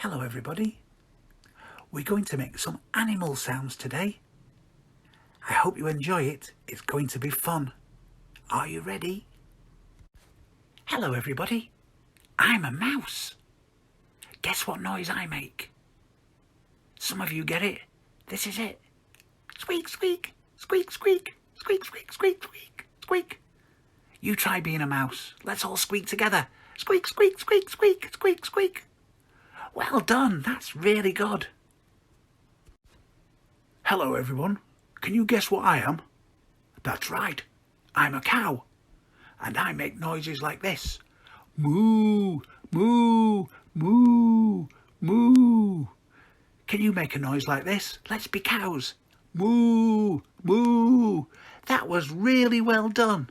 Hello everybody. We're going to make some animal sounds today. I hope you enjoy it. It's going to be fun. Are you ready? Hello everybody. I'm a mouse. Guess what noise I make? Some of you get it. This is it. Squeak, squeak, squeak, squeak, squeak, squeak, squeak, squeak, squeak. You try being a mouse. Let's all squeak together. Squeak, squeak, squeak, squeak, squeak, squeak. Well done, that's really good. Hello everyone, can you guess what I am? That's right, I'm a cow. And I make noises like this. Moo, moo, moo, moo. Can you make a noise like this? Let's be cows. Moo, moo. That was really well done.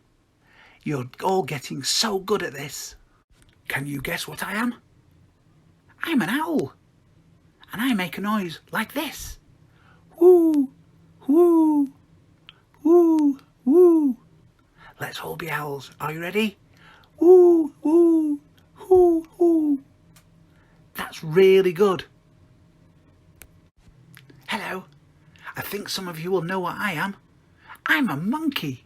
You're all getting so good at this. Can you guess what I am? I'm an owl, and I make a noise like this. Woo, woo, woo, woo. Let's all be owls. Are you ready? Woo, woo, woo, woo. That's really good. Hello. I think some of you will know what I am. I'm a monkey.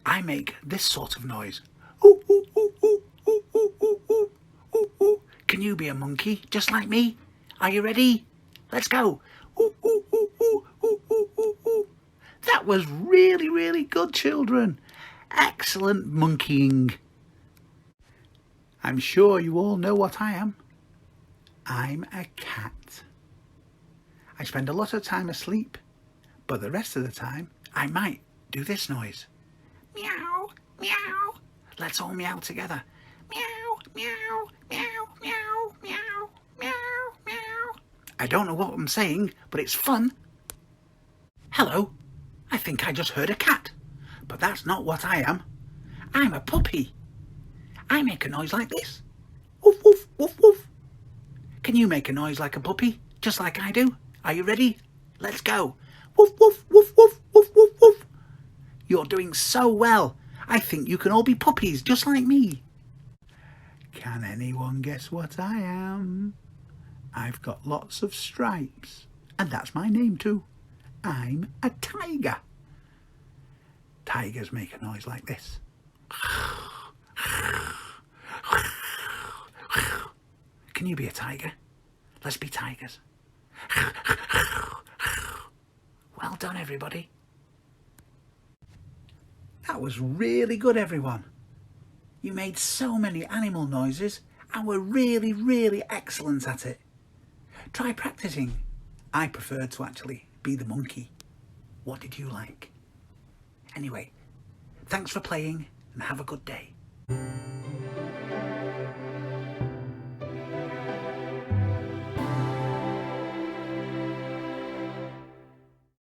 I make this sort of noise. Ooh, ooh, ooh, ooh, ooh, ooh, ooh, ooh, ooh, ooh. Can you be a monkey just like me? Are you ready? Let's go. Ooh, ooh, ooh, ooh, ooh, ooh, ooh, ooh. That was really, really good, children. Excellent monkeying. I'm sure you all know what I am. I'm a cat. I spend a lot of time asleep, but the rest of the time I might do this noise. Meow, meow. Let's all meow together. Meow, meow, meow, meow, meow, meow, meow. I don't know what I'm saying, but it's fun. Hello, I think I just heard a cat, but that's not what I am. I'm a puppy. I make a noise like this. Woof, woof, woof, woof. Can you make a noise like a puppy, just like I do? Are you ready? Let's go. Woof, woof, woof, woof, woof, woof, woof. You're doing so well. I think you can all be puppies, just like me. Can anyone guess what I am? I've got lots of stripes, and that's my name too. I'm a tiger. Tigers make a noise like this. Can you be a tiger? Let's be tigers. Well done, everybody. That was really good, everyone. You made so many animal noises and were really, really excellent at it. Try practicing. I prefer to actually be the monkey. What did you like? Anyway, thanks for playing and have a good day.